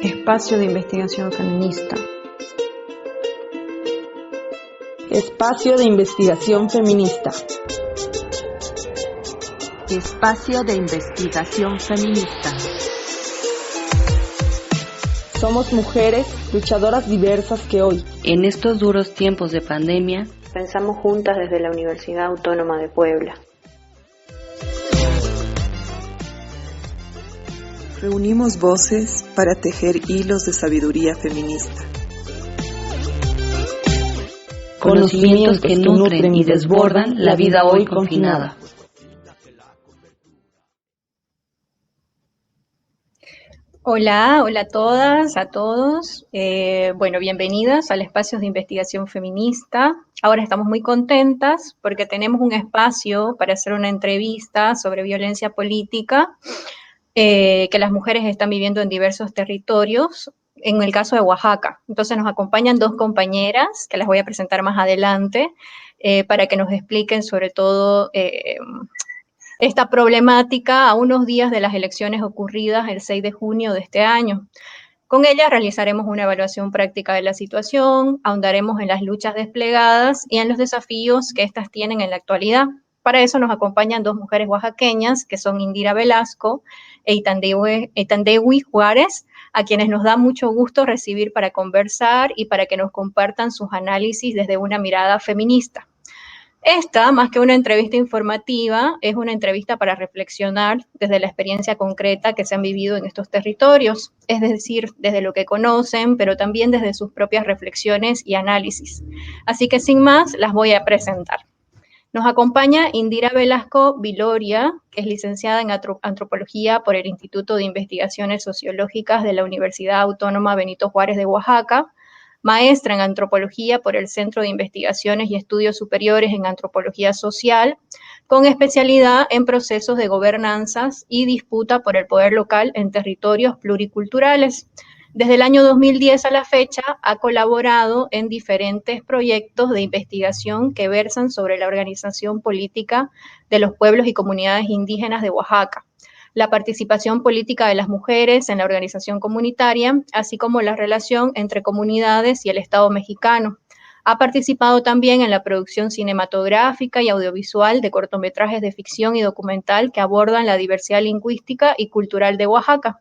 Espacio de investigación feminista. Espacio de investigación feminista. Espacio de investigación feminista. Somos mujeres luchadoras diversas que hoy, en estos duros tiempos de pandemia, pensamos juntas desde la Universidad Autónoma de Puebla. Reunimos voces para tejer hilos de sabiduría feminista. Conocimientos que nutren y desbordan la vida hoy confinada. Hola a todas, a todos. Bienvenidas al Espacio de Investigación Feminista. Ahora estamos muy contentas porque tenemos un espacio para hacer una entrevista sobre violencia política que las mujeres están viviendo en diversos territorios, en el caso de Oaxaca. Entonces nos acompañan dos compañeras, que las voy a presentar más adelante, para que nos expliquen sobre todo esta problemática a unos días de las elecciones ocurridas el 6 de junio de este año. Con ellas realizaremos una evaluación práctica de la situación, ahondaremos en las luchas desplegadas y en los desafíos que éstas tienen en la actualidad. Para eso nos acompañan dos mujeres oaxaqueñas, que son Indira Velasco e Itandewi Juárez, a quienes nos da mucho gusto recibir para conversar y para que nos compartan sus análisis desde una mirada feminista. Esta, más que una entrevista informativa, es una entrevista para reflexionar desde la experiencia concreta que se han vivido en estos territorios, es decir, desde lo que conocen, pero también desde sus propias reflexiones y análisis. Así que sin más, las voy a presentar. Nos acompaña Indira Velasco Viloria, que es licenciada en Antropología por el Instituto de Investigaciones Sociológicas de la Universidad Autónoma Benito Juárez de Oaxaca, maestra en Antropología por el Centro de Investigaciones y Estudios Superiores en Antropología Social, con especialidad en procesos de gobernanzas y disputa por el poder local en territorios pluriculturales. Desde el año 2010 a la fecha ha colaborado en diferentes proyectos de investigación que versan sobre la organización política de los pueblos y comunidades indígenas de Oaxaca, la participación política de las mujeres en la organización comunitaria, así como la relación entre comunidades y el Estado mexicano. Ha participado también en la producción cinematográfica y audiovisual de cortometrajes de ficción y documental que abordan la diversidad lingüística y cultural de Oaxaca.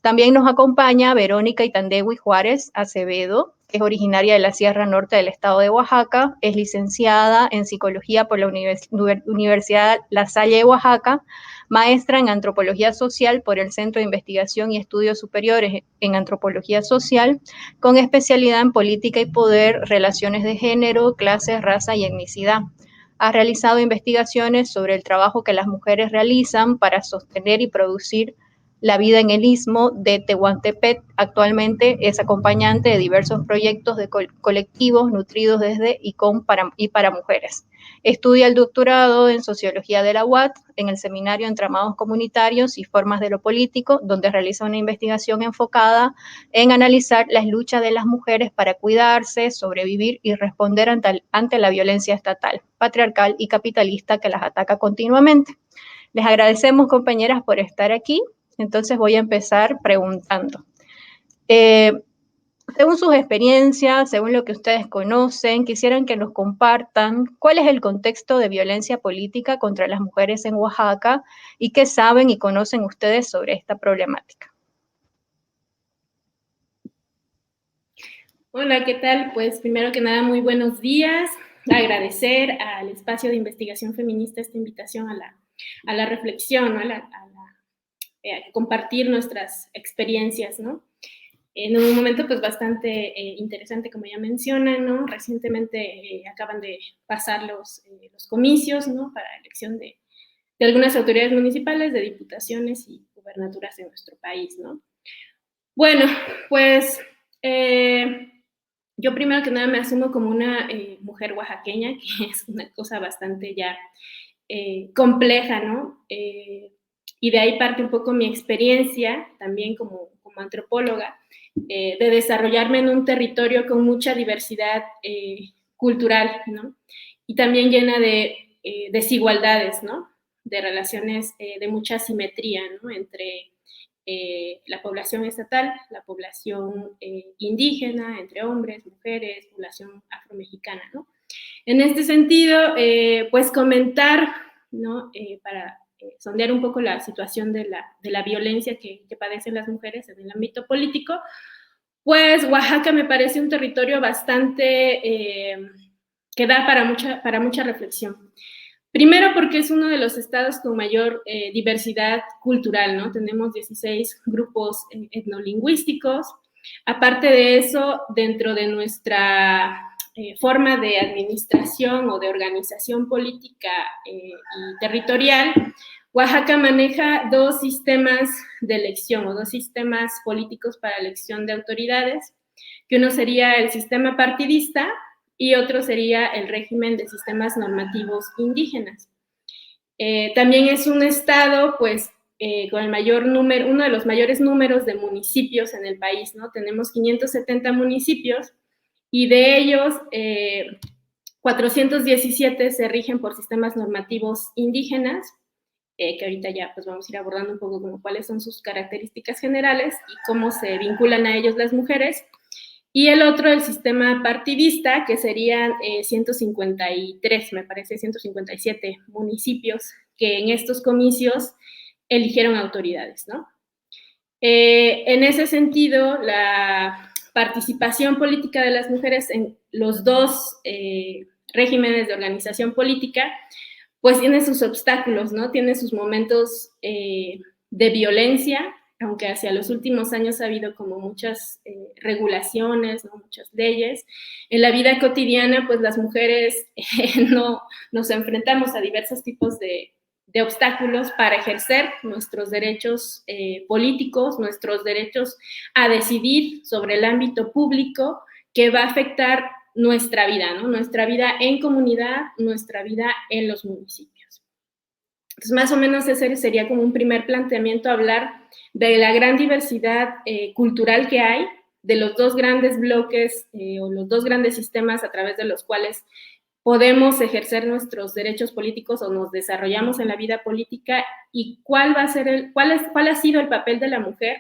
También nos acompaña Verónica Itandewi Juárez Acevedo, que es originaria de la Sierra Norte del estado de Oaxaca, es licenciada en Psicología por la Universidad La Salle de Oaxaca, maestra en Antropología Social por el Centro de Investigación y Estudios Superiores en Antropología Social, con especialidad en Política y Poder, Relaciones de Género, Clases, Raza y Etnicidad. Ha realizado investigaciones sobre el trabajo que las mujeres realizan para sostener y producir la vida en el istmo de Tehuantepec. Actualmente es acompañante de diversos proyectos de colectivos nutridos desde y para mujeres. Estudia el doctorado en Sociología de la UAT en el Seminario Entramados Comunitarios y Formas de lo Político, donde realiza una investigación enfocada en analizar las luchas de las mujeres para cuidarse, sobrevivir y responder ante la violencia estatal, patriarcal y capitalista que las ataca continuamente. Les agradecemos, compañeras, por estar aquí. Entonces voy a empezar preguntando. Según sus experiencias, según lo que ustedes conocen, quisieran que nos compartan cuál es el contexto de violencia política contra las mujeres en Oaxaca y qué saben y conocen ustedes sobre esta problemática. Hola, ¿qué tal? Pues primero que nada, muy buenos días. Agradecer al Espacio de Investigación Feminista esta invitación a la reflexión, ¿no? a compartir nuestras experiencias, ¿no? En un momento pues bastante interesante, como ya mencionan, ¿no? Recientemente acaban de pasar los comicios, ¿no? Para elección de algunas autoridades municipales, de diputaciones y gubernaturas en nuestro país, ¿no? Bueno, pues yo primero que nada me asumo como una mujer oaxaqueña, que es una cosa bastante ya compleja, ¿no? Y de ahí parte un poco mi experiencia también como antropóloga, de desarrollarme en un territorio con mucha diversidad cultural, ¿no? Y también llena de desigualdades, ¿no? De relaciones de mucha asimetría, ¿no? Entre la población estatal, la población indígena, entre hombres, mujeres, población afromexicana, ¿no? En este sentido, pues comentar, ¿no? Para sondear un poco la situación de la violencia que padecen las mujeres en el ámbito político, pues Oaxaca me parece un territorio bastante que da para mucha reflexión. Primero porque es uno de los estados con mayor diversidad cultural, ¿no? Tenemos 16 grupos etnolingüísticos. Aparte de eso, dentro de nuestra forma de administración o de organización política y territorial, Oaxaca maneja dos sistemas de elección o dos sistemas políticos para elección de autoridades, que uno sería el sistema partidista y otro sería el régimen de sistemas normativos indígenas. También es un estado, pues, con el mayor número, uno de los mayores números de municipios en el país, ¿no? Tenemos 570 municipios y de ellos 417 se rigen por sistemas normativos indígenas, que ahorita ya pues vamos a ir abordando un poco como cuáles son sus características generales y cómo se vinculan a ellos las mujeres. Y el otro, el sistema partidista, que serían 153, me parece, 157 municipios que en estos comicios eligieron autoridades, ¿no? En ese sentido, la participación política de las mujeres en los dos regímenes de organización política, pues tiene sus obstáculos, ¿no? Tiene sus momentos de violencia, aunque hacia los últimos años ha habido como muchas regulaciones, ¿no? Muchas leyes. En la vida cotidiana, pues las mujeres no nos enfrentamos a diversos tipos de obstáculos para ejercer nuestros derechos políticos, nuestros derechos a decidir sobre el ámbito público que va a afectar nuestra vida, ¿no? Nuestra vida en comunidad, nuestra vida en los municipios. Entonces, más o menos ese sería como un primer planteamiento, hablar de la gran diversidad cultural que hay, de los dos grandes bloques o los dos grandes sistemas a través de los cuales podemos ejercer nuestros derechos políticos o nos desarrollamos en la vida política y cuál ha sido el papel de la mujer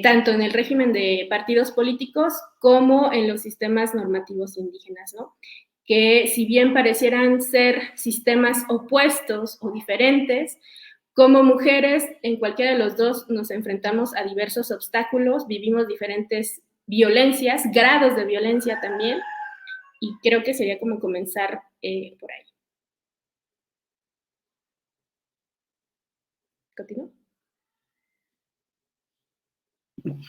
tanto en el régimen de partidos políticos como en los sistemas normativos indígenas, ¿no? Que si bien parecieran ser sistemas opuestos o diferentes, como mujeres en cualquiera de los dos nos enfrentamos a diversos obstáculos, vivimos diferentes violencias, grados de violencia también, y creo que sería como comenzar por ahí. ¿Continúo?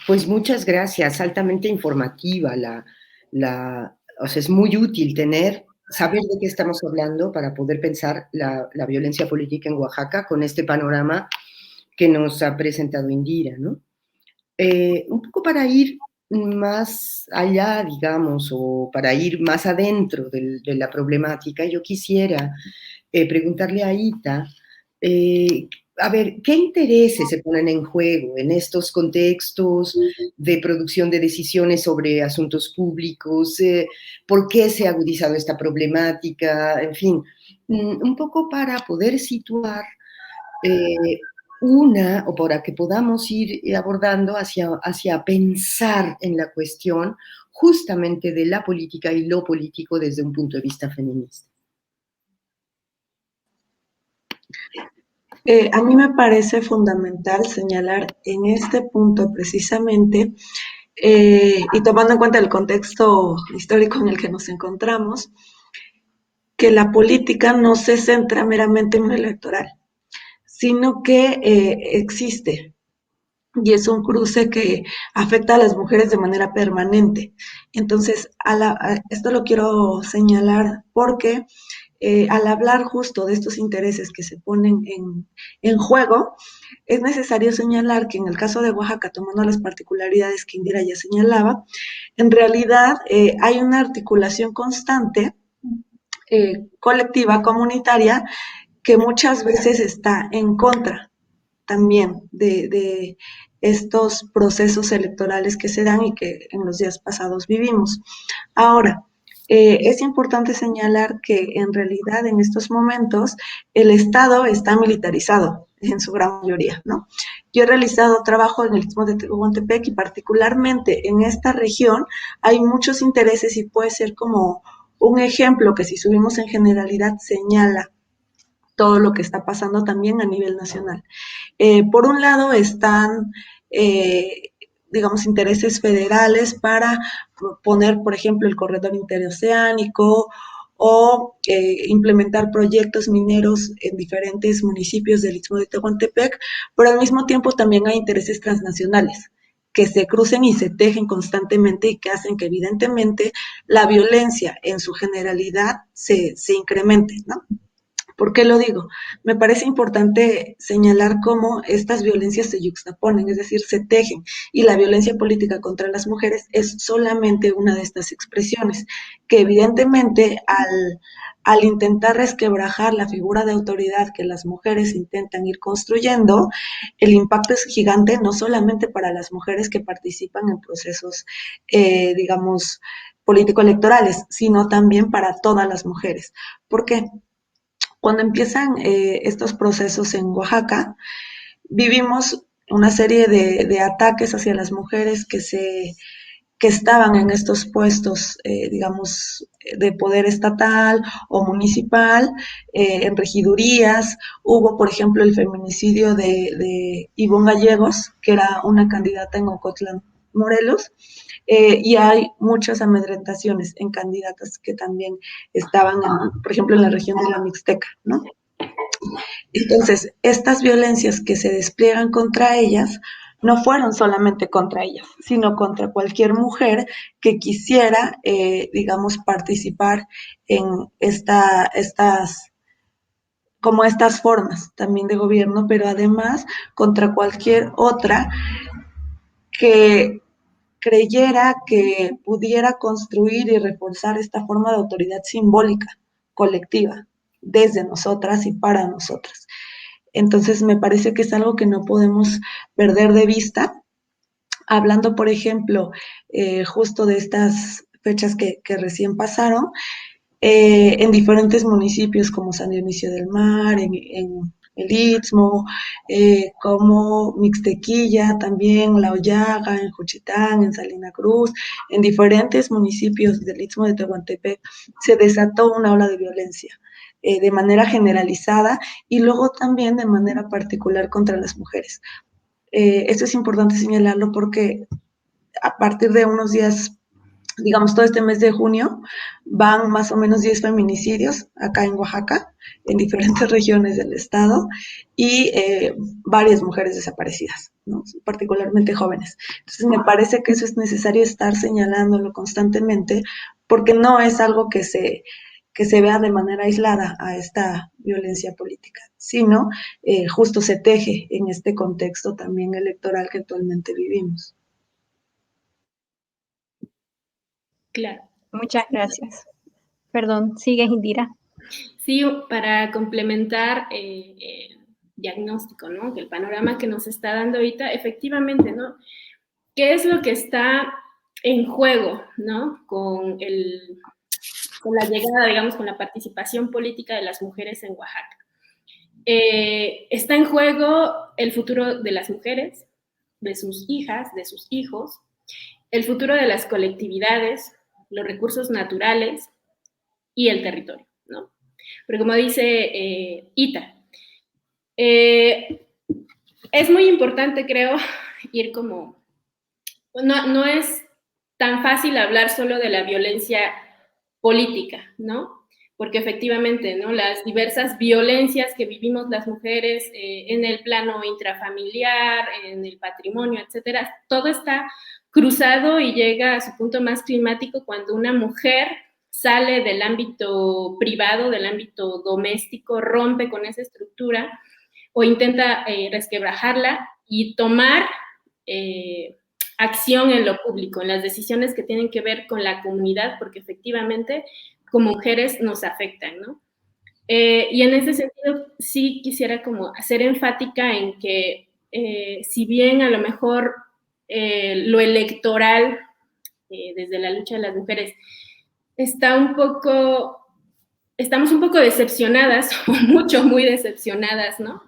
Pues muchas gracias, altamente informativa. O sea, es muy útil saber de qué estamos hablando para poder pensar la violencia política en Oaxaca con este panorama que nos ha presentado Indira, ¿no? Un poco para ir más allá, digamos, o para ir más adentro de la problemática, yo quisiera preguntarle a Ita, a ver, ¿qué intereses se ponen en juego en estos contextos de producción de decisiones sobre asuntos públicos? ¿Por qué se ha agudizado esta problemática? En fin, un poco para poder situar o para que podamos ir abordando hacia pensar en la cuestión justamente de la política y lo político desde un punto de vista feminista. A mí me parece fundamental señalar en este punto precisamente, y tomando en cuenta el contexto histórico en el que nos encontramos, que la política no se centra meramente en lo electoral, sino que existe, y es un cruce que afecta a las mujeres de manera permanente. Entonces, esto lo quiero señalar porque al hablar justo de estos intereses que se ponen en juego, es necesario señalar que en el caso de Oaxaca, tomando las particularidades que Indira ya señalaba, en realidad hay una articulación constante, colectiva, comunitaria, que muchas veces está en contra también de estos procesos electorales que se dan y que en los días pasados vivimos. Ahora, Es importante señalar que en realidad en estos momentos el Estado está militarizado en su gran mayoría, ¿no? Yo he realizado trabajo en el Istmo de Tehuantepec y particularmente en esta región hay muchos intereses y puede ser como un ejemplo que si subimos en generalidad señala todo lo que está pasando también a nivel nacional. Por un lado están, digamos, intereses federales para poner, por ejemplo, el corredor interoceánico o implementar proyectos mineros en diferentes municipios del Istmo de Tehuantepec, pero al mismo tiempo también hay intereses transnacionales que se crucen y se tejen constantemente y que hacen que evidentemente la violencia en su generalidad se incremente, ¿no? ¿Por qué lo digo? Me parece importante señalar cómo estas violencias se yuxtaponen, es decir, se tejen, y la violencia política contra las mujeres es solamente una de estas expresiones, que evidentemente al intentar resquebrajar la figura de autoridad que las mujeres intentan ir construyendo, el impacto es gigante no solamente para las mujeres que participan en procesos, digamos, político-electorales, sino también para todas las mujeres. ¿Por qué? Cuando empiezan estos procesos en Oaxaca, vivimos una serie de ataques hacia las mujeres que estaban en estos puestos, digamos, de poder estatal o municipal, en regidurías. Hubo, por ejemplo, el feminicidio de Ivonne Gallegos, que era una candidata en Ocotlán, Morelos, y hay muchas amedrentaciones en candidatas que también estaban, por ejemplo, en la región de la Mixteca, ¿no? Entonces, estas violencias que se despliegan contra ellas no fueron solamente contra ellas, sino contra cualquier mujer que quisiera, digamos, participar en como estas formas también de gobierno, pero además contra cualquier otra que creyera que pudiera construir y reforzar esta forma de autoridad simbólica, colectiva, desde nosotras y para nosotras. Entonces, me parece que es algo que no podemos perder de vista. Hablando, por ejemplo, justo de estas fechas que recién pasaron, en diferentes municipios como San Dionisio del Mar, en el Istmo, como Mixtequilla, también La Hoyaga, en Juchitán, en Salina Cruz, en diferentes municipios del Istmo de Tehuantepec, se desató una ola de violencia de manera generalizada y luego también de manera particular contra las mujeres. Esto es importante señalarlo porque a partir de unos días, digamos, todo este mes de junio, van más o menos 10 feminicidios acá en Oaxaca, en diferentes regiones del estado, y varias mujeres desaparecidas, ¿no? Particularmente jóvenes. Entonces, me parece que eso es necesario estar señalándolo constantemente, porque no es algo que se vea de manera aislada a esta violencia política, sino justo se teje en este contexto también electoral que actualmente vivimos. Claro. Muchas gracias. Perdón, sigues, Indira. Sí, para complementar el diagnóstico, ¿no? El panorama que nos está dando ahorita, efectivamente, ¿no? ¿Qué es lo que está en juego, ¿no? Con la llegada, digamos, con la participación política de las mujeres en Oaxaca. Está en juego el futuro de las mujeres, de sus hijas, de sus hijos, el futuro de las colectividades, los recursos naturales y el territorio, ¿no? Pero como dice Ita, es muy importante, creo, ir como... No es tan fácil hablar solo de la violencia política, ¿no? Porque efectivamente, ¿no? Las diversas violencias que vivimos las mujeres en el plano intrafamiliar, en el patrimonio, etcétera, todo está cruzado y llega a su punto más climático cuando una mujer sale del ámbito privado, del ámbito doméstico, rompe con esa estructura o intenta resquebrajarla y tomar acción en lo público, en las decisiones que tienen que ver con la comunidad, porque efectivamente como mujeres nos afectan, ¿no? Y en ese sentido sí quisiera como hacer enfática en que si bien a lo mejor lo electoral desde la lucha de las mujeres estamos un poco decepcionadas, muy decepcionadas, ¿no?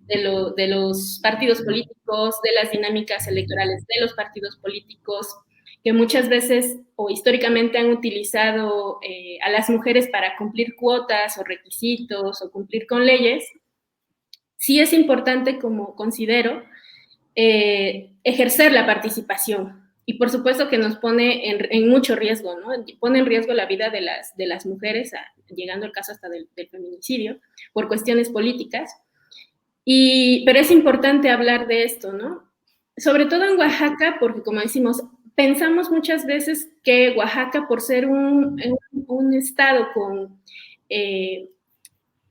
De los partidos políticos, de las dinámicas electorales de los partidos políticos, que muchas veces o históricamente han utilizado a las mujeres para cumplir cuotas o requisitos o cumplir con leyes. Sí es importante, como considero, ejercer la participación. Y por supuesto que nos pone en mucho riesgo, ¿no? Pone en riesgo la vida de las mujeres, llegando el caso hasta del feminicidio, por cuestiones políticas. Pero es importante hablar de esto, ¿no? Sobre todo en Oaxaca, porque como decimos, pensamos muchas veces que Oaxaca, por ser un estado con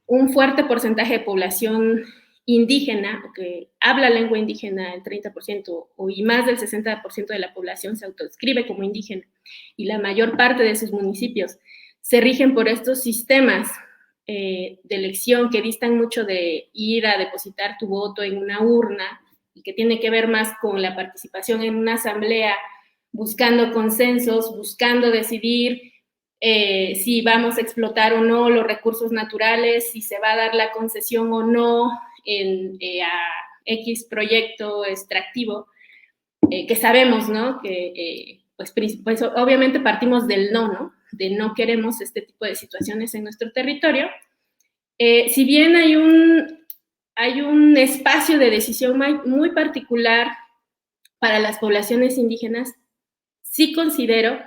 un fuerte porcentaje de población indígena, o que habla lengua indígena, el 30% y más del 60% de la población se autodescribe como indígena, y la mayor parte de sus municipios se rigen por estos sistemas de elección que distan mucho de ir a depositar tu voto en una urna, y que tiene que ver más con la participación en una asamblea, buscando consensos, buscando decidir si vamos a explotar o no los recursos naturales, si se va a dar la concesión o no a X proyecto extractivo, que sabemos, ¿no? Que pues obviamente partimos del ¿no? De no queremos este tipo de situaciones en nuestro territorio. Si bien hay un espacio de decisión muy particular para las poblaciones indígenas, sí considero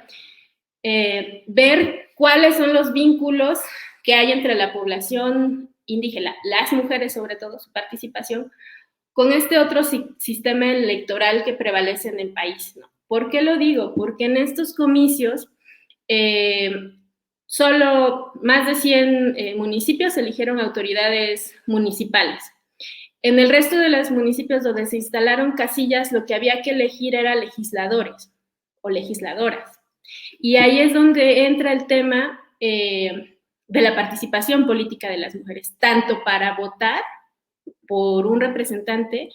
ver cuáles son los vínculos que hay entre la población indígena, las mujeres sobre todo, su participación, con este otro sistema electoral que prevalece en el país, ¿no? ¿Por qué lo digo? Porque en estos comicios solo más de 100 municipios eligieron autoridades municipales. En el resto de los municipios donde se instalaron casillas, lo que había que elegir era legisladores o legisladoras. Y ahí es donde entra el tema de la participación política de las mujeres, tanto para votar por un representante,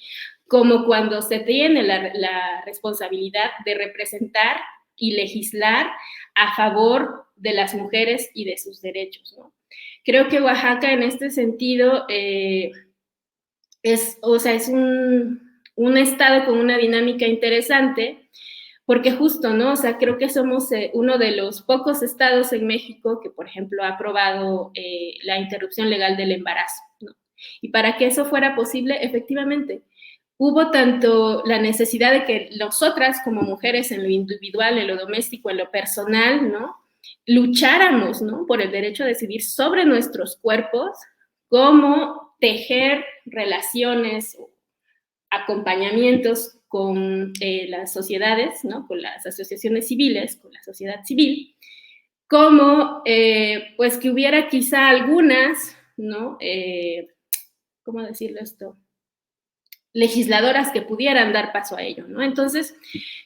como cuando se tiene la responsabilidad de representar y legislar a favor de las mujeres y de sus derechos, ¿no? Creo que Oaxaca en este sentido es un estado con una dinámica interesante, porque justo, ¿no? O sea, creo que somos uno de los pocos estados en México que, por ejemplo, ha aprobado la interrupción legal del embarazo, ¿no? Y para que eso fuera posible, efectivamente, hubo tanto la necesidad de que nosotras como mujeres en lo individual, en lo doméstico, en lo personal, ¿no? Lucháramos, ¿no? Por el derecho a decidir sobre nuestros cuerpos, cómo tejer relaciones, acompañamientos con las sociedades, ¿no? Con las asociaciones civiles, con la sociedad civil, como pues que hubiera quizá algunas, ¿no? ¿Cómo decirlo esto? Legisladoras que pudieran dar paso a ello, ¿no? Entonces,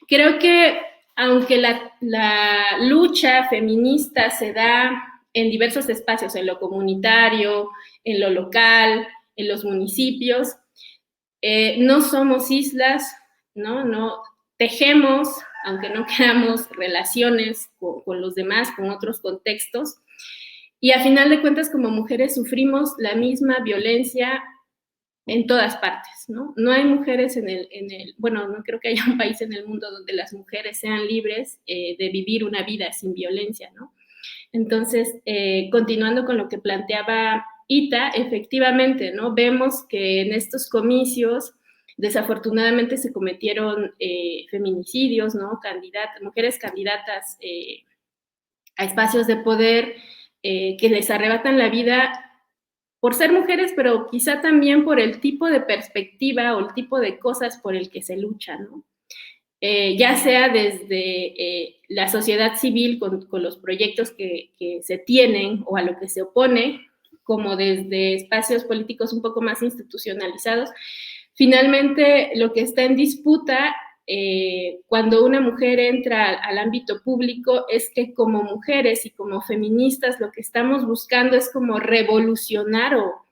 creo que aunque la lucha feminista se da en diversos espacios, en lo comunitario, en lo local, en los municipios, no somos islas, ¿no? No tejemos, aunque no queramos, relaciones con los demás, con otros contextos, y a final de cuentas como mujeres sufrimos la misma violencia en todas partes, ¿no? No hay mujeres bueno, no creo que haya un país en el mundo donde las mujeres sean libres de vivir una vida sin violencia, ¿no? Entonces, continuando con lo que planteaba Ita, efectivamente, ¿no? Vemos que en estos comicios desafortunadamente se cometieron feminicidios, ¿no? Mujeres candidatas a espacios de poder que les arrebatan la vida por ser mujeres, pero quizá también por el tipo de perspectiva o el tipo de cosas por el que se lucha, ¿no? Ya sea desde la sociedad civil con los proyectos que se tienen o a lo que se opone, como desde espacios políticos un poco más institucionalizados. Finalmente, lo que está en disputa cuando una mujer entra al ámbito público es que como mujeres y como feministas lo que estamos buscando es como revolucionar o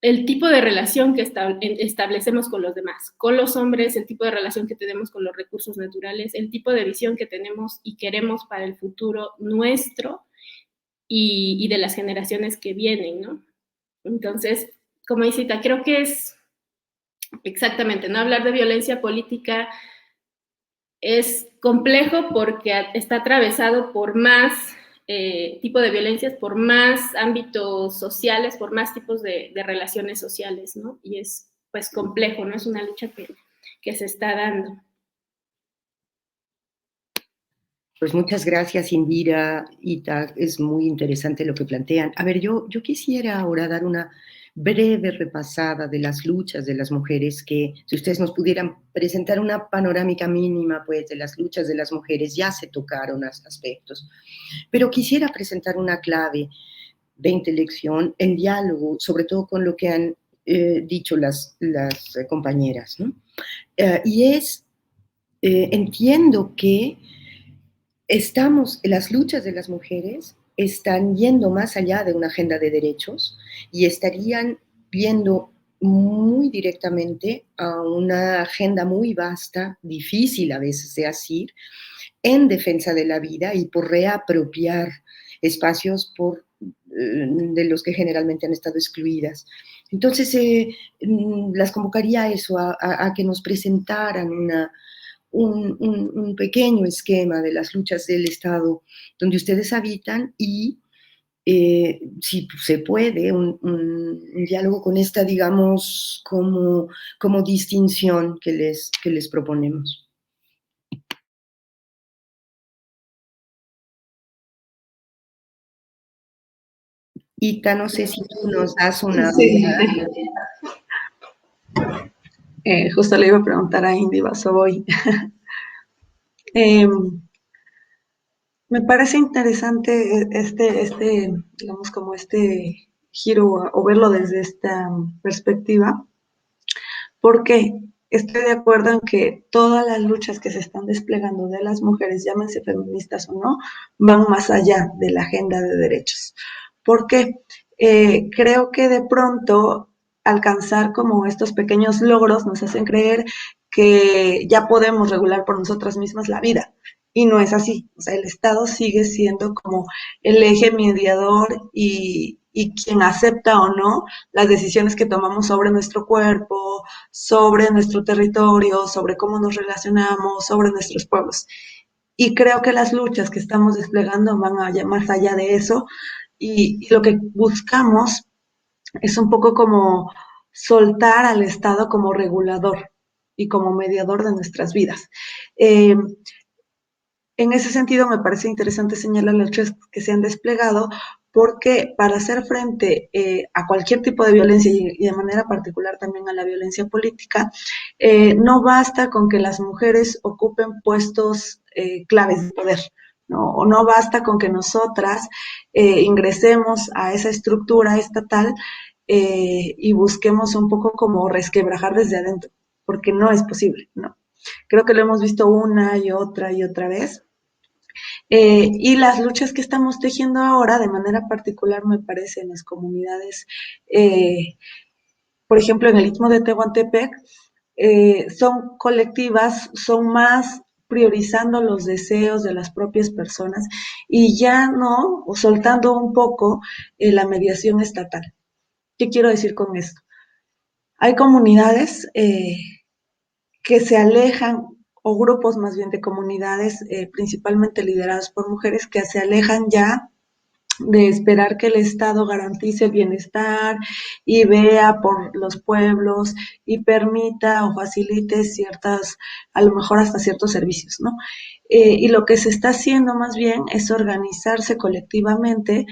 el tipo de relación que establecemos con los demás, con los hombres, el tipo de relación que tenemos con los recursos naturales, el tipo de visión que tenemos y queremos para el futuro nuestro y de las generaciones que vienen, ¿no? Entonces, como dice Ita, creo que es exactamente, ¿no? Hablar de violencia política es complejo porque está atravesado por más tipo de violencias, por más ámbitos sociales, por más tipos de relaciones sociales, ¿no? Y es pues complejo, ¿no? Es una lucha que se está dando. Pues muchas gracias, Indira, Ita, es muy interesante lo que plantean. A ver, yo quisiera ahora dar una breve repasada de las luchas de las mujeres, que si ustedes nos pudieran presentar una panorámica mínima, pues, de las luchas de las mujeres, ya se tocaron aspectos. Pero quisiera presentar una clave de intelección en diálogo, sobre todo con lo que han dicho las compañeras, ¿no? Y es, entiendo que las luchas de las mujeres están yendo más allá de una agenda de derechos y estarían viendo muy directamente a una agenda muy vasta, difícil a veces de asir, en defensa de la vida y por reapropiar espacios de los que generalmente han estado excluidas. Entonces, las convocaría a eso, a que nos presentaran un pequeño esquema de las luchas del Estado donde ustedes habitan y, si se puede, un diálogo con esta, digamos, como distinción que les proponemos. Ita, no sé si tú nos das una... Sí. Justo le iba a preguntar a Indy Basoboy. Me parece interesante digamos, como este giro o verlo desde esta perspectiva, porque estoy de acuerdo en que todas las luchas que se están desplegando de las mujeres, llámense feministas o no, van más allá de la agenda de derechos. ¿Por qué? Creo que de pronto alcanzar como estos pequeños logros nos hacen creer que ya podemos regular por nosotras mismas la vida. Y no es así. O sea, el Estado sigue siendo como el eje mediador y quien acepta o no las decisiones que tomamos sobre nuestro cuerpo, sobre nuestro territorio, sobre cómo nos relacionamos, sobre nuestros pueblos. Y creo que las luchas que estamos desplegando van más allá de eso y lo que buscamos es un poco como soltar al Estado como regulador y como mediador de nuestras vidas. En ese sentido, me parece interesante señalar las luchas que se han desplegado, porque para hacer frente a cualquier tipo de violencia y de manera particular también a la violencia política, no basta con que las mujeres ocupen puestos claves de poder, ¿no? O no basta con que nosotras ingresemos a esa estructura estatal y busquemos un poco como resquebrajar desde adentro, porque no es posible, ¿no? Creo que lo hemos visto una y otra vez. Y las luchas que estamos tejiendo ahora, de manera particular, me parece, en las comunidades, por ejemplo, en el Istmo de Tehuantepec, son colectivas, son más priorizando los deseos de las propias personas y ya no, o soltando un poco la mediación estatal. ¿Qué quiero decir con esto? Hay comunidades que se alejan, o grupos más bien de comunidades, principalmente lideradas por mujeres, que se alejan ya de esperar que el Estado garantice el bienestar y vea por los pueblos y permita o facilite ciertas, a lo mejor hasta ciertos servicios, ¿no? Y lo que se está haciendo más bien es organizarse colectivamente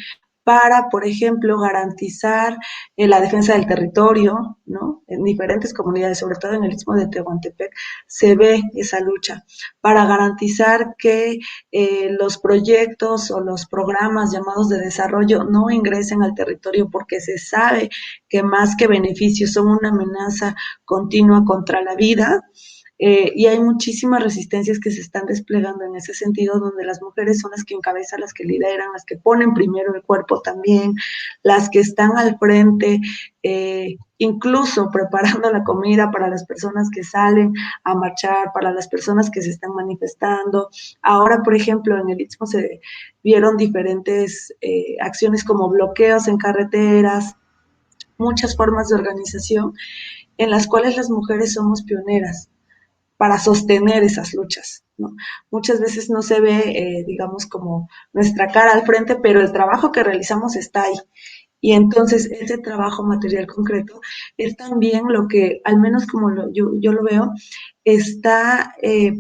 para, por ejemplo, garantizar la defensa del territorio, ¿no? En diferentes comunidades, sobre todo en el Istmo de Tehuantepec, se ve esa lucha para garantizar que los proyectos o los programas llamados de desarrollo no ingresen al territorio, porque se sabe que más que beneficios son una amenaza continua contra la vida. y hay muchísimas resistencias que se están desplegando en ese sentido, donde las mujeres son las que encabezan, las que lideran, las que ponen primero el cuerpo también, las que están al frente, incluso preparando la comida para las personas que salen a marchar, para las personas que se están manifestando. Ahora, por ejemplo, en el Istmo se vieron diferentes acciones como bloqueos en carreteras, muchas formas de organización en las cuales las mujeres somos pioneras para sostener esas luchas, ¿no? Muchas veces no se ve, digamos, como nuestra cara al frente, pero el trabajo que realizamos está ahí. Y entonces ese trabajo material concreto es también lo que, al menos como yo lo veo, está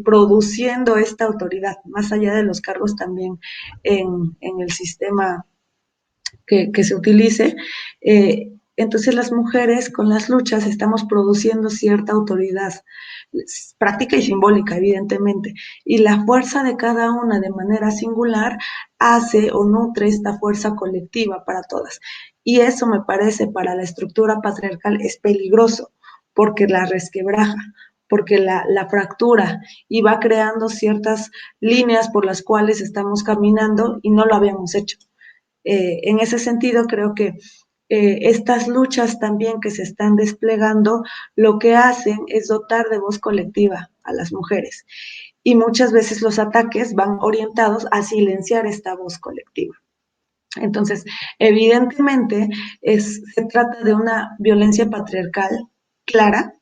produciendo esta autoridad, más allá de los cargos también en el sistema que se utilice. Entonces las mujeres con las luchas estamos produciendo cierta autoridad, práctica y simbólica, evidentemente, y la fuerza de cada una de manera singular hace o nutre esta fuerza colectiva para todas. Y eso me parece para la estructura patriarcal es peligroso, porque la resquebraja, porque la fractura y va creando ciertas líneas por las cuales estamos caminando y no lo habíamos hecho. En ese sentido, creo que estas luchas también que se están desplegando, lo que hacen es dotar de voz colectiva a las mujeres. Y muchas veces los ataques van orientados a silenciar esta voz colectiva. Entonces, evidentemente, se trata de una violencia patriarcal clara,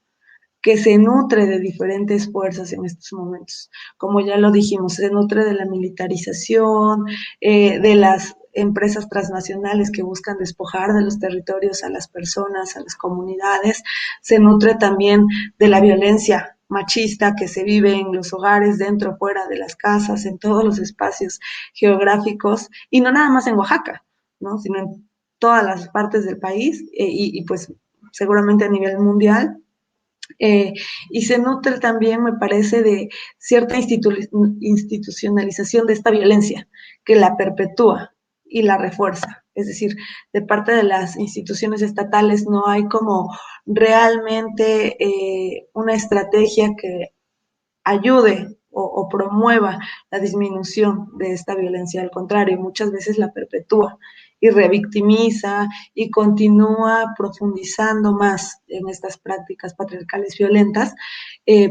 que se nutre de diferentes fuerzas en estos momentos. Como ya lo dijimos, se nutre de la militarización, de las empresas transnacionales que buscan despojar de los territorios a las personas, a las comunidades, se nutre también de la violencia machista que se vive en los hogares, dentro, fuera de las casas, en todos los espacios geográficos, y no nada más en Oaxaca, ¿no? Sino en todas las partes del país, y pues seguramente a nivel mundial. Y se nutre también, me parece, de cierta institucionalización de esta violencia que la perpetúa y la refuerza. Es decir, de parte de las instituciones estatales no hay como realmente una estrategia que ayude o promueva la disminución de esta violencia. Al contrario, muchas veces la perpetúa y revictimiza y continúa profundizando más en estas prácticas patriarcales violentas,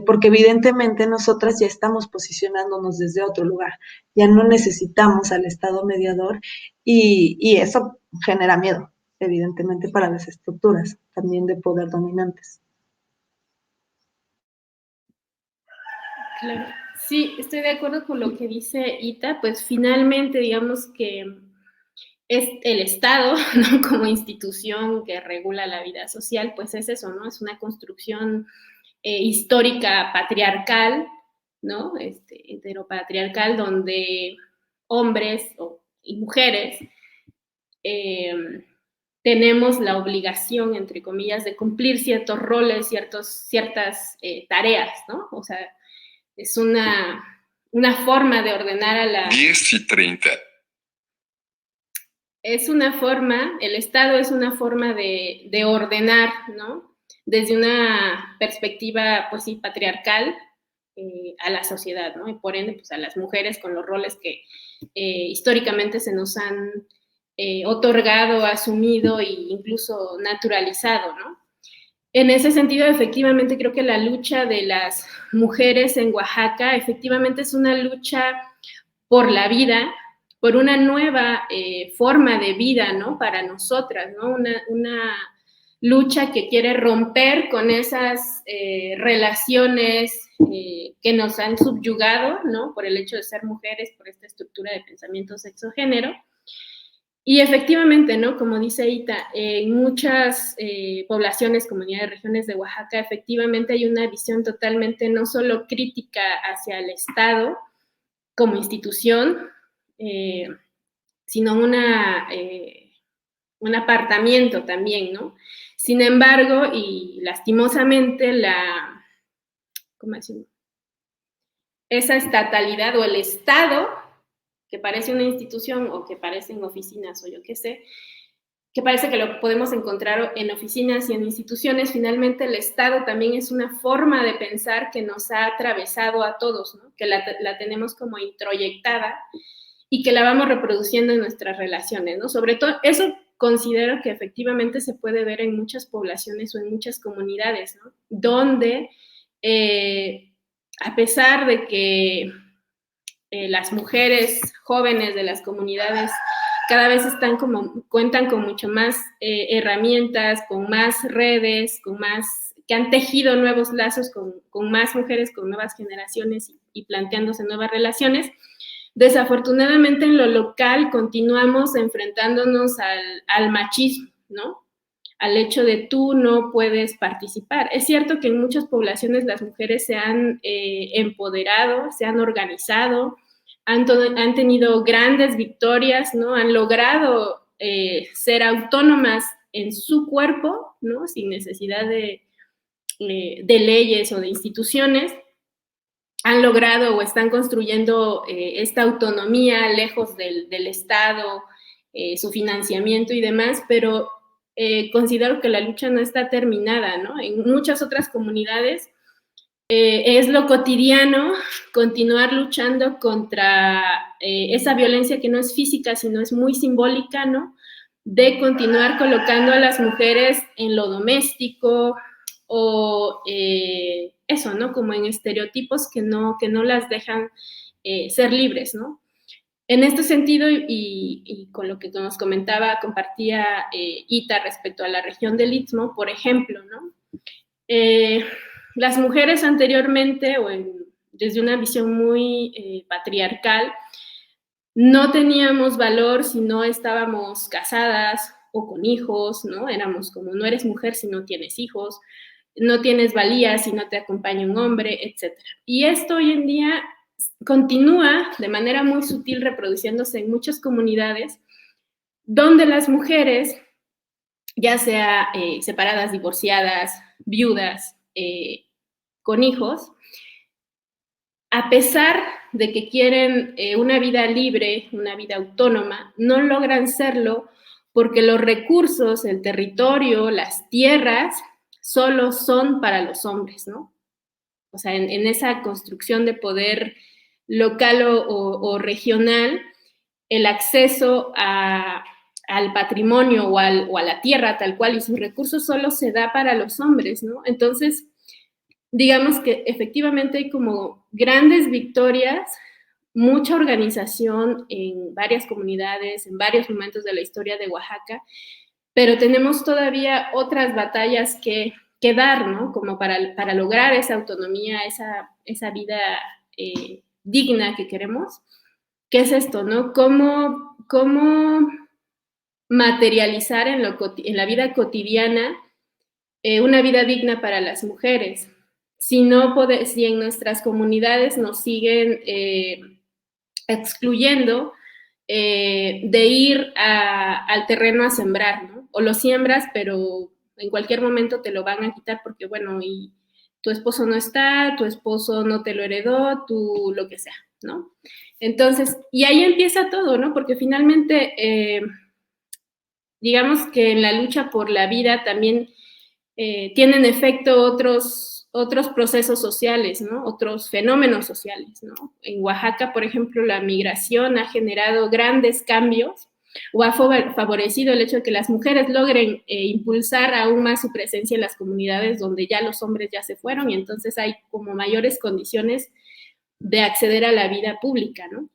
porque evidentemente nosotras ya estamos posicionándonos desde otro lugar, ya no necesitamos al Estado mediador y eso genera miedo, evidentemente, para las estructuras también de poder dominantes. Claro. Sí, estoy de acuerdo con lo que dice Ita, pues finalmente digamos que es el Estado, ¿no? Como institución que regula la vida social, pues es eso, ¿no? Es una construcción histórica patriarcal, ¿no? Heteropatriarcal, donde hombres y mujeres tenemos la obligación, entre comillas, de cumplir ciertos roles, ciertas tareas, ¿no? O sea, es una forma de ordenar a la... 10:30. Es una forma, el Estado es una forma de ordenar, ¿no? Desde una perspectiva, pues sí, patriarcal a la sociedad, ¿no? Y por ende, pues a las mujeres con los roles que históricamente se nos han otorgado, asumido e incluso naturalizado, ¿no? En ese sentido, efectivamente, creo que la lucha de las mujeres en Oaxaca efectivamente es una lucha por la vida, por una nueva forma de vida, ¿no? Para nosotras, ¿no? Una lucha que quiere romper con esas relaciones que nos han subyugado, ¿no? Por el hecho de ser mujeres, por esta estructura de pensamiento sexo-género. Y efectivamente, ¿no? Como dice Ita, en muchas poblaciones, comunidades, regiones de Oaxaca, efectivamente hay una visión totalmente no solo crítica hacia el Estado como institución, sino un apartamiento también, ¿no? Sin embargo, y lastimosamente, ¿cómo decirlo? Esa estatalidad o el Estado, que parece una institución o que parecen oficinas o yo qué sé, que parece que lo podemos encontrar en oficinas y en instituciones. Finalmente el Estado también es una forma de pensar que nos ha atravesado a todos, ¿no? Que la tenemos como introyectada y que la vamos reproduciendo en nuestras relaciones, ¿no? Sobre todo, eso considero que efectivamente se puede ver en muchas poblaciones o en muchas comunidades, ¿no? Donde, a pesar de que las mujeres jóvenes de las comunidades cada vez cuentan con mucho más herramientas, con más redes, que han tejido nuevos lazos con más mujeres, con nuevas generaciones y planteándose nuevas relaciones. Desafortunadamente en lo local continuamos enfrentándonos al machismo, ¿no? Al hecho de tú no puedes participar. Es cierto que en muchas poblaciones las mujeres se han empoderado, se han organizado, han tenido grandes victorias, ¿no? Han logrado ser autónomas en su cuerpo, ¿no? Sin necesidad de leyes o de instituciones. Han logrado o están construyendo esta autonomía lejos del Estado, su financiamiento y demás, pero considero que la lucha no está terminada, ¿no? En muchas otras comunidades es lo cotidiano continuar luchando contra esa violencia que no es física, sino es muy simbólica, ¿no? De continuar colocando a las mujeres en lo doméstico o eso, ¿no? Como en estereotipos que no las dejan ser libres, ¿no? En este sentido, y con lo que nos compartía Ita respecto a la región del Istmo, por ejemplo, ¿no? Las mujeres anteriormente, desde una visión muy patriarcal, no teníamos valor si no estábamos casadas o con hijos, ¿no? Éramos como, no eres mujer si no tienes hijos, no tienes valía si no te acompaña un hombre, etc. Y esto hoy en día continúa de manera muy sutil reproduciéndose en muchas comunidades donde las mujeres, ya sea separadas, divorciadas, viudas, con hijos, a pesar de que quieren una vida libre, una vida autónoma, no logran serlo porque los recursos, el territorio, las tierras, solo son para los hombres, ¿no? O sea, en esa construcción de poder local o regional, el acceso al patrimonio o a la tierra tal cual y sus recursos solo se da para los hombres, ¿no? Entonces, digamos que efectivamente hay como grandes victorias, mucha organización en varias comunidades, en varios momentos de la historia de Oaxaca, pero tenemos todavía otras batallas que dar, ¿no? Como para lograr esa autonomía, esa vida digna que queremos. ¿Qué es esto, no? ¿Cómo materializar en la vida cotidiana una vida digna para las mujeres? Si en nuestras comunidades nos siguen excluyendo de ir al terreno a sembrar, ¿no? O lo siembras, pero en cualquier momento te lo van a quitar porque, bueno, y tu esposo no está, tu esposo no te lo heredó, tú lo que sea, ¿no? Entonces, y ahí empieza todo, ¿no? Porque finalmente, digamos que en la lucha por la vida también tienen efecto otros procesos sociales, ¿no? Otros fenómenos sociales, ¿no? En Oaxaca, por ejemplo, la migración ha generado grandes cambios o ha favorecido el hecho de que las mujeres logren impulsar aún más su presencia en las comunidades donde ya los hombres ya se fueron y entonces hay como mayores condiciones de acceder a la vida pública, ¿no?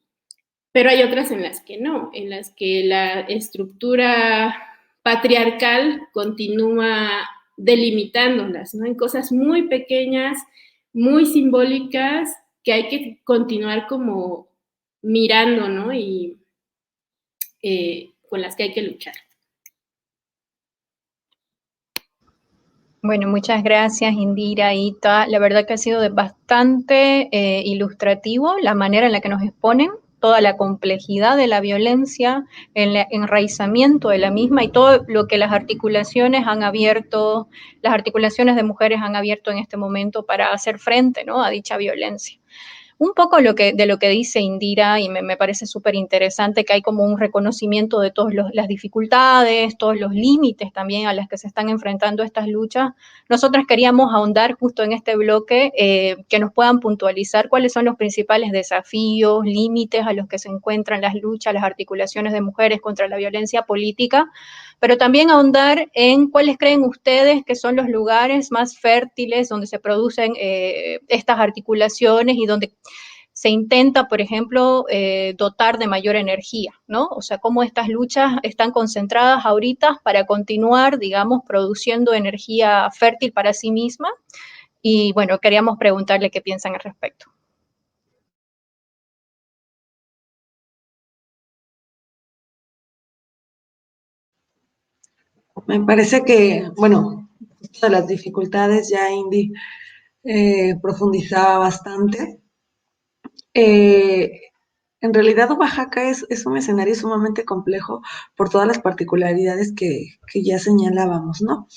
Pero hay otras en las que no, en las que la estructura patriarcal continúa delimitándolas, ¿no? En cosas muy pequeñas, muy simbólicas, que hay que continuar como mirando, ¿no? Y con las que hay que luchar. Bueno, muchas gracias, Indira, Ita. La verdad que ha sido bastante ilustrativo la manera en la que nos exponen toda la complejidad de la violencia, el enraizamiento de la misma y todo lo que las articulaciones de mujeres han abierto en este momento para hacer frente, ¿no? A dicha violencia. un poco de lo que dice Indira, y me parece súper interesante que hay como un reconocimiento de todas las dificultades, todos los límites también a las que se están enfrentando estas luchas. Nosotras queríamos ahondar justo en este bloque, que nos puedan puntualizar cuáles son los principales desafíos, límites a los que se encuentran las luchas, las articulaciones de mujeres contra la violencia política, pero también ahondar en cuáles creen ustedes que son los lugares más fértiles donde se producen estas articulaciones y donde se intenta, por ejemplo, dotar de mayor energía, ¿no? O sea, cómo estas luchas están concentradas ahorita para continuar, digamos, produciendo energía fértil para sí misma. Y bueno, queríamos preguntarle qué piensan al respecto. Me parece que, bueno, de las dificultades ya Indy profundizaba bastante. En realidad Oaxaca es un escenario sumamente complejo por todas las particularidades que ya señalábamos, ¿no?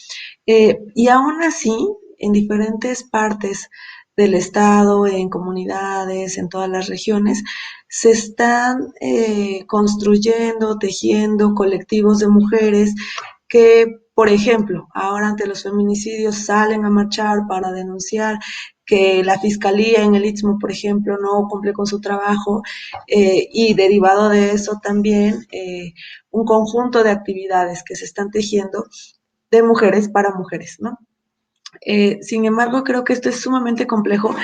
Y aún así, en diferentes partes del estado, en comunidades, en todas las regiones, se están construyendo, tejiendo colectivos de mujeres que, por ejemplo, ahora ante los feminicidios salen a marchar para denunciar que la fiscalía en el Istmo, por ejemplo, no cumple con su trabajo, y derivado de eso también un conjunto de actividades que se están tejiendo de mujeres para mujeres, ¿no? Sin embargo, creo que esto es sumamente complejo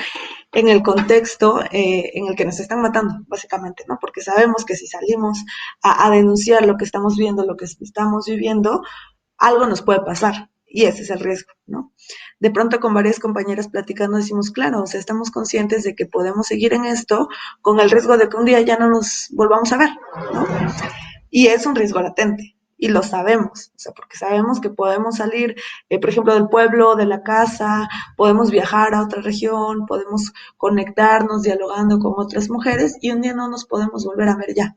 en el contexto en el que nos están matando, básicamente, ¿no? Porque sabemos que si salimos a denunciar lo que estamos viendo, lo que estamos viviendo, algo nos puede pasar. Y ese es el riesgo, ¿no? De pronto con varias compañeras platicando decimos, claro, o sea, estamos conscientes de que podemos seguir en esto con el riesgo de que un día ya no nos volvamos a ver, ¿no? Y es un riesgo latente. Y lo sabemos, o sea, porque sabemos que podemos salir, por ejemplo, del pueblo, de la casa, podemos viajar a otra región, podemos conectarnos dialogando con otras mujeres y un día no nos podemos volver a ver ya.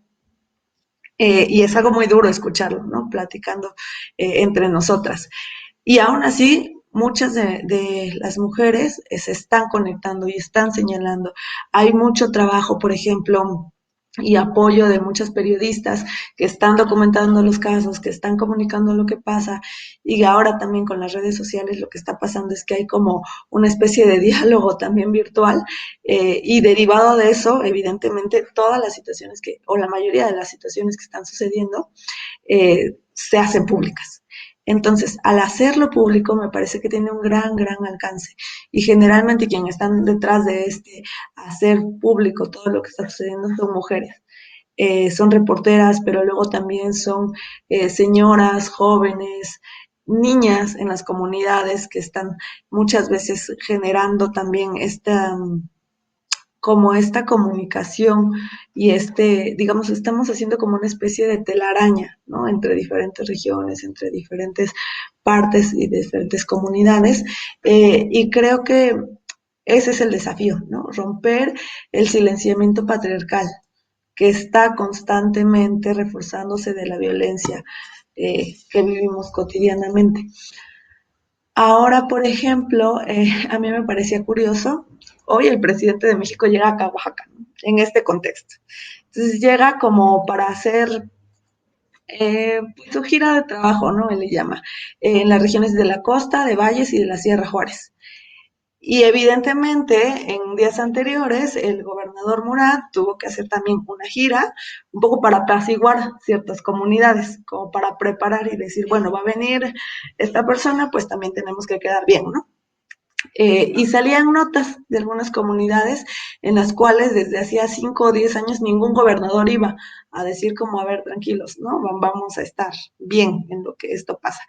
Y es algo muy duro escucharlo, ¿no? Platicando entre nosotras. Y aún así, muchas de las mujeres se están conectando y están señalando. Hay mucho trabajo, por ejemplo, y apoyo de muchas periodistas que están documentando los casos, que están comunicando lo que pasa, y ahora también con las redes sociales lo que está pasando es que hay como una especie de diálogo también virtual, y derivado de eso, evidentemente, todas las situaciones o la mayoría de las situaciones que están sucediendo, se hacen públicas. Entonces, al hacerlo público, me parece que tiene un gran alcance. Y generalmente quienes están detrás de hacer público todo lo que está sucediendo son mujeres. Son reporteras, pero luego también son señoras, jóvenes, niñas en las comunidades que están muchas veces generando también como esta comunicación y digamos, estamos haciendo como una especie de telaraña, ¿no? Entre diferentes regiones, entre diferentes partes y diferentes comunidades, y creo que ese es el desafío, ¿no? Romper el silenciamiento patriarcal que está constantemente reforzándose de la violencia que vivimos cotidianamente. Ahora, por ejemplo, a mí me parecía curioso, hoy el presidente de México llega acá a Oaxaca, ¿no? En este contexto. Entonces llega como para hacer su gira de trabajo, ¿no? Él le llama, en las regiones de la costa, de Valles y de la Sierra Juárez. Y evidentemente, en días anteriores, el gobernador Murat tuvo que hacer también una gira, un poco para apaciguar ciertas comunidades, como para preparar y decir, bueno, va a venir esta persona, pues también tenemos que quedar bien, ¿no? Y salían notas de algunas comunidades en las cuales desde hacía 5 o 10 años ningún gobernador iba a decir como, a ver, tranquilos, ¿no? Vamos a estar bien en lo que esto pasa.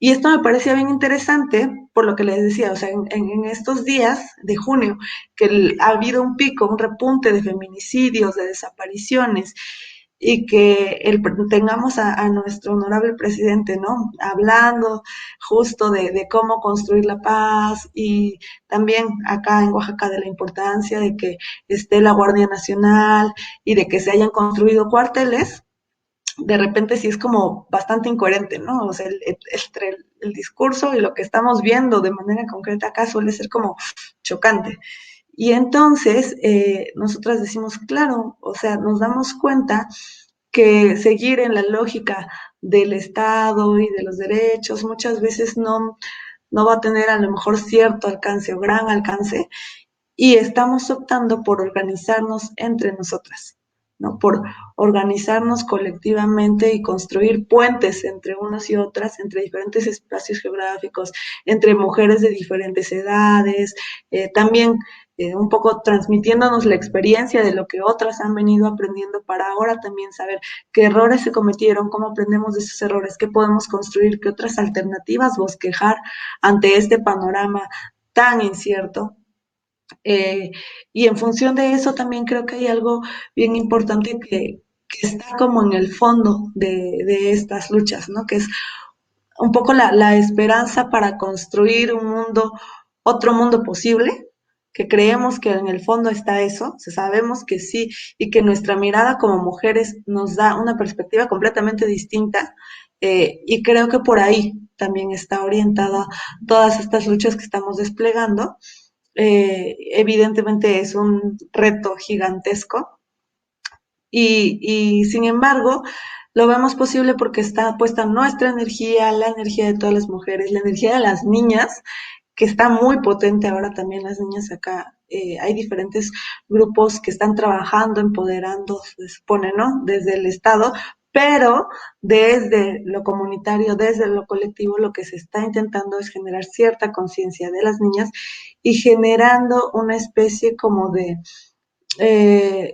Y esto me parecía bien interesante por lo que les decía, o sea, en estos días de junio, que ha habido un pico, un repunte de feminicidios, de desapariciones, y que tengamos a nuestro honorable presidente, ¿no? Hablando justo de cómo construir la paz y también acá en Oaxaca de la importancia de que esté la Guardia Nacional y de que se hayan construido cuarteles, de repente sí es como bastante incoherente, ¿no? O sea, entre el discurso y lo que estamos viendo de manera concreta acá suele ser como chocante. Y entonces nosotras decimos, claro, o sea, nos damos cuenta que seguir en la lógica del Estado y de los derechos muchas veces no va a tener a lo mejor cierto alcance o gran alcance, y estamos optando por organizarnos entre nosotras, ¿no? Por organizarnos colectivamente y construir puentes entre unas y otras, entre diferentes espacios geográficos, entre mujeres de diferentes edades, también un poco transmitiéndonos la experiencia de lo que otras han venido aprendiendo para ahora también saber qué errores se cometieron, cómo aprendemos de esos errores, qué podemos construir, qué otras alternativas bosquejar ante este panorama tan incierto. Y en función de eso también creo que hay algo bien importante que está como en el fondo de estas luchas, ¿no? Que es un poco la esperanza para construir un mundo, otro mundo posible, que creemos que en el fondo está eso, o sea, sabemos que sí, y que nuestra mirada como mujeres nos da una perspectiva completamente distinta, y creo que por ahí también está orientada todas estas luchas que estamos desplegando. Evidentemente es un reto gigantesco y sin embargo lo vemos posible porque está puesta nuestra energía, la energía de todas las mujeres, la energía de las niñas, que está muy potente ahora también las niñas acá. Hay diferentes grupos que están trabajando, empoderando, se supone, ¿no? Desde el Estado, pero desde lo comunitario, desde lo colectivo, lo que se está intentando es generar cierta conciencia de las niñas y generando una especie como de,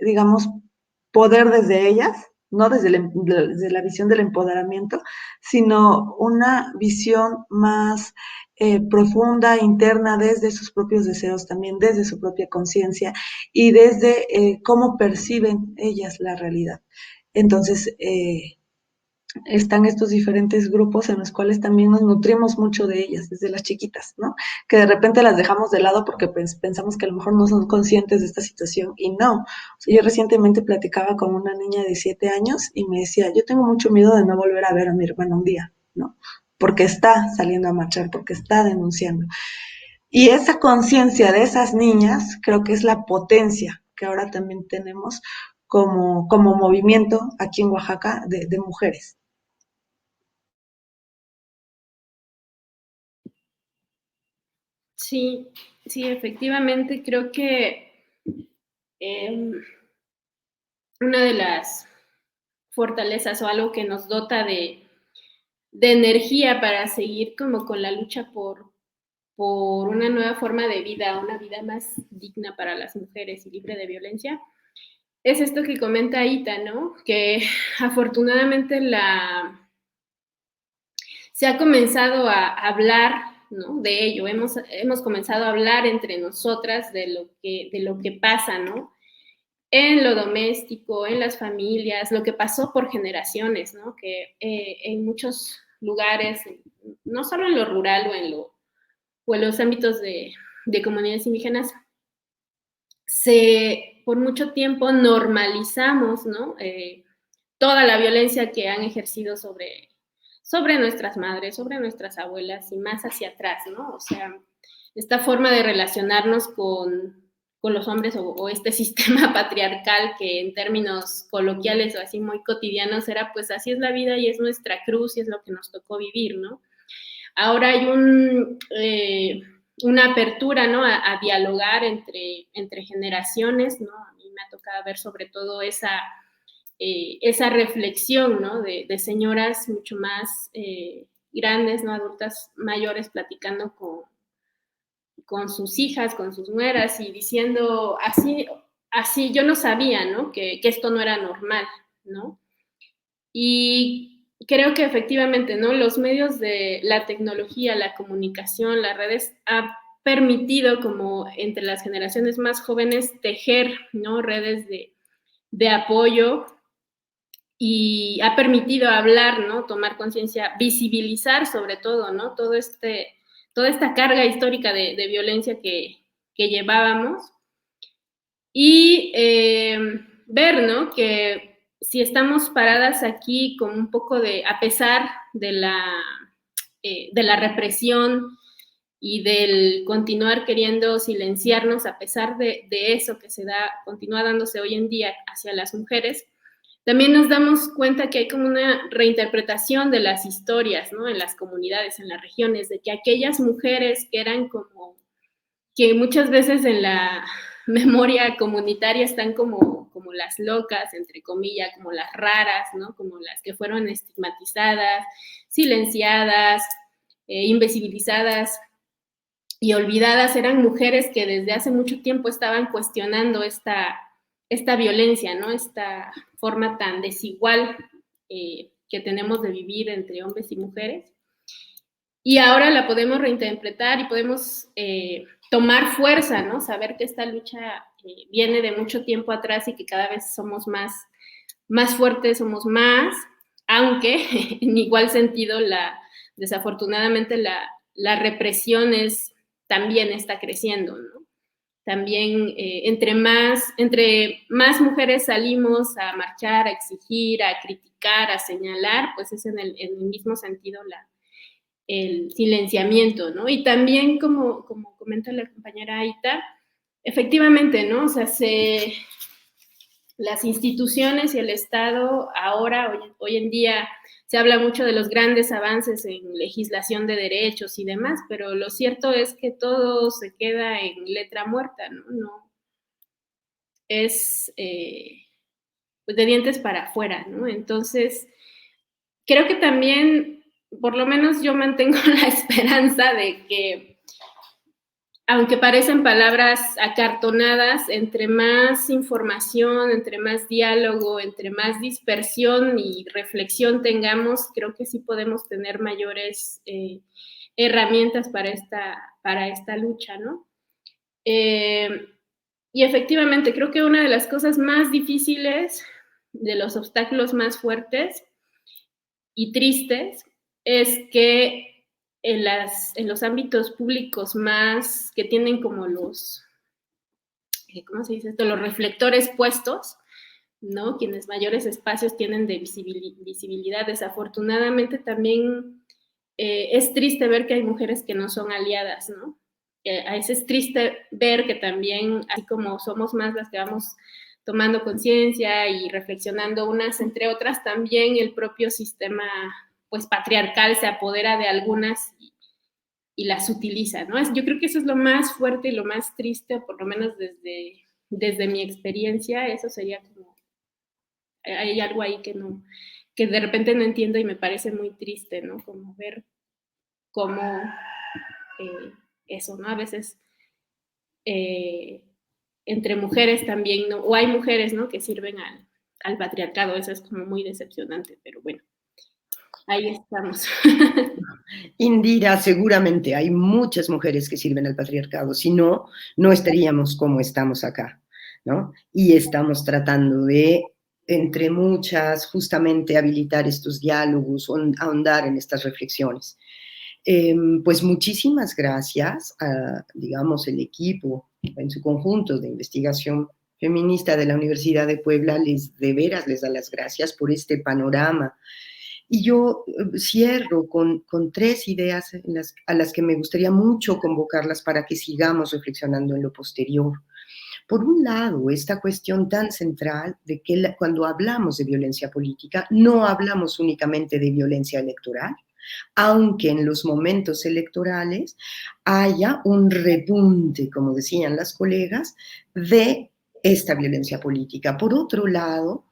digamos, poder desde ellas, no desde la visión del empoderamiento, sino una visión más profunda, interna, desde sus propios deseos también, desde su propia conciencia y desde cómo perciben ellas la realidad. Entonces, están estos diferentes grupos en los cuales también nos nutrimos mucho de ellas, desde las chiquitas, ¿no? Que de repente las dejamos de lado porque pensamos que a lo mejor no son conscientes de esta situación, y no. O sea, yo recientemente platicaba con una niña de 7 años y me decía, yo tengo mucho miedo de no volver a ver a mi hermana un día, ¿no? Porque está saliendo a marchar, porque está denunciando. Y esa conciencia de esas niñas creo que es la potencia que ahora también tenemos como movimiento aquí en Oaxaca de mujeres. Sí, sí, efectivamente, creo que una de las fortalezas o algo que nos dota de energía para seguir como con la lucha por una nueva forma de vida, una vida más digna para las mujeres y libre de violencia, es esto que comenta Ita, ¿no? Que afortunadamente se ha comenzado a hablar, ¿no? De ello, hemos comenzado a hablar entre nosotras de lo que pasa, ¿no? En lo doméstico, en las familias, lo que pasó por generaciones, ¿no? Que en muchos lugares, no solo en lo rural o en los ámbitos de comunidades indígenas, por mucho tiempo normalizamos, ¿no? Toda la violencia que han ejercido sobre nuestras madres, sobre nuestras abuelas y más hacia atrás, ¿no? O sea, esta forma de relacionarnos con los hombres o este sistema patriarcal que en términos coloquiales o así muy cotidianos era pues así es la vida y es nuestra cruz y es lo que nos tocó vivir, ¿no? Ahora hay una apertura, ¿no? A dialogar entre generaciones, ¿no? A mí me ha tocado ver sobre todo esa reflexión, ¿no? De señoras mucho más grandes, ¿no? Adultas mayores platicando con sus hijas, con sus nueras y diciendo así yo no sabía, ¿no? Que esto no era normal, ¿no? Y creo que efectivamente, ¿no? Los medios de la tecnología, la comunicación, las redes ha permitido como entre las generaciones más jóvenes tejer, ¿no? Redes de apoyo y ha permitido hablar, ¿no? Tomar conciencia, visibilizar sobre todo, ¿no? Toda esta carga histórica de violencia que llevábamos y ver, ¿no? Que si estamos paradas aquí con un poco a pesar de la represión y del continuar queriendo silenciarnos a pesar de eso que continúa dándose hoy en día hacia las mujeres, también nos damos cuenta que hay como una reinterpretación de las historias, ¿no? En las comunidades, en las regiones, de que aquellas mujeres que eran como, que muchas veces en la memoria comunitaria están como las locas, entre comillas, como las raras, ¿no? Como las que fueron estigmatizadas, silenciadas, invisibilizadas y olvidadas, eran mujeres que desde hace mucho tiempo estaban cuestionando esta violencia, ¿no? Esta forma tan desigual que tenemos de vivir entre hombres y mujeres. Y ahora la podemos reinterpretar y podemos tomar fuerza, ¿no? Saber que esta lucha viene de mucho tiempo atrás y que cada vez somos más fuertes, somos más, aunque en igual sentido desafortunadamente la represión también está creciendo, ¿no? También entre más mujeres salimos a marchar, a exigir, a criticar, a señalar, pues es en el mismo sentido el silenciamiento, ¿no? Y también, como comenta la compañera Aita, efectivamente, ¿no? O sea, las instituciones y el Estado ahora, hoy en día, se habla mucho de los grandes avances en legislación de derechos y demás, pero lo cierto es que todo se queda en letra muerta, ¿no? No es pues de dientes para afuera, ¿no? Entonces, creo que también, por lo menos yo mantengo la esperanza de que, aunque parecen palabras acartonadas, entre más información, entre más diálogo, entre más dispersión y reflexión tengamos, creo que sí podemos tener mayores herramientas para esta lucha, ¿no? Y efectivamente, creo que una de las cosas más difíciles, de los obstáculos más fuertes y tristes, es que en los ámbitos públicos más que tienen como los, ¿cómo se dice esto? Los reflectores puestos, ¿no? Quienes mayores espacios tienen de visibilidad. Desafortunadamente también es triste ver que hay mujeres que no son aliadas, ¿no? A veces es triste ver que también, así como somos más las que vamos tomando conciencia y reflexionando unas entre otras, también el propio sistema pues patriarcal se apodera de algunas y las utiliza, ¿no? Yo creo que eso es lo más fuerte y lo más triste, por lo menos desde mi experiencia, eso sería como, hay algo ahí que de repente no entiendo y me parece muy triste, ¿no? Como ver cómo eso, ¿no? A veces entre mujeres también, ¿no? O hay mujeres, ¿no? Que sirven al patriarcado, eso es como muy decepcionante, pero bueno. Ahí estamos. Indira, seguramente hay muchas mujeres que sirven al patriarcado, si no, no estaríamos como estamos acá, ¿no? Y estamos tratando de, entre muchas, justamente habilitar estos diálogos, ahondar en estas reflexiones. Pues muchísimas gracias a, digamos, el equipo en su conjunto de investigación feminista de la Universidad de Puebla, de veras les da las gracias por este panorama. Y yo cierro con 3 ideas a las que me gustaría mucho convocarlas para que sigamos reflexionando en lo posterior. Por un lado, esta cuestión tan central de que cuando hablamos de violencia política, no hablamos únicamente de violencia electoral, aunque en los momentos electorales haya un repunte, como decían las colegas, de esta violencia política. Por otro lado,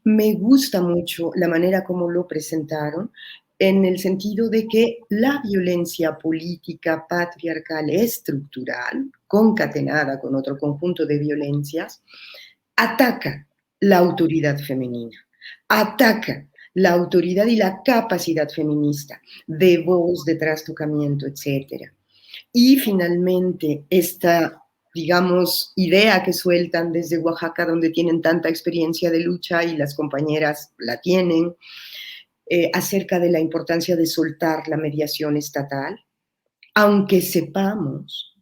me gusta mucho la manera como lo presentaron, en el sentido de que la violencia política patriarcal estructural, concatenada con otro conjunto de violencias, ataca la autoridad femenina, ataca la autoridad y la capacidad feminista de voz, de trastocamiento, etc. Y finalmente, esta, digamos, idea que sueltan desde Oaxaca, donde tienen tanta experiencia de lucha y las compañeras la tienen, acerca de la importancia de soltar la mediación estatal, aunque sepamos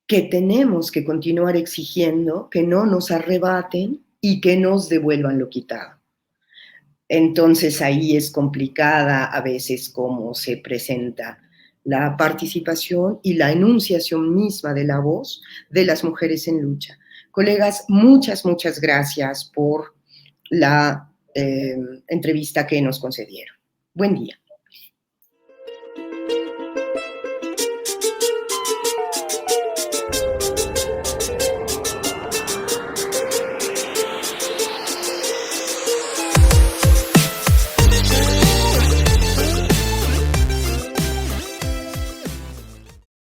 que tenemos que continuar exigiendo que no nos arrebaten y que nos devuelvan lo quitado. Entonces ahí es complicada a veces cómo se presenta la participación y la enunciación misma de la voz de las mujeres en lucha. Colegas, muchas gracias por la entrevista que nos concedieron. Buen día.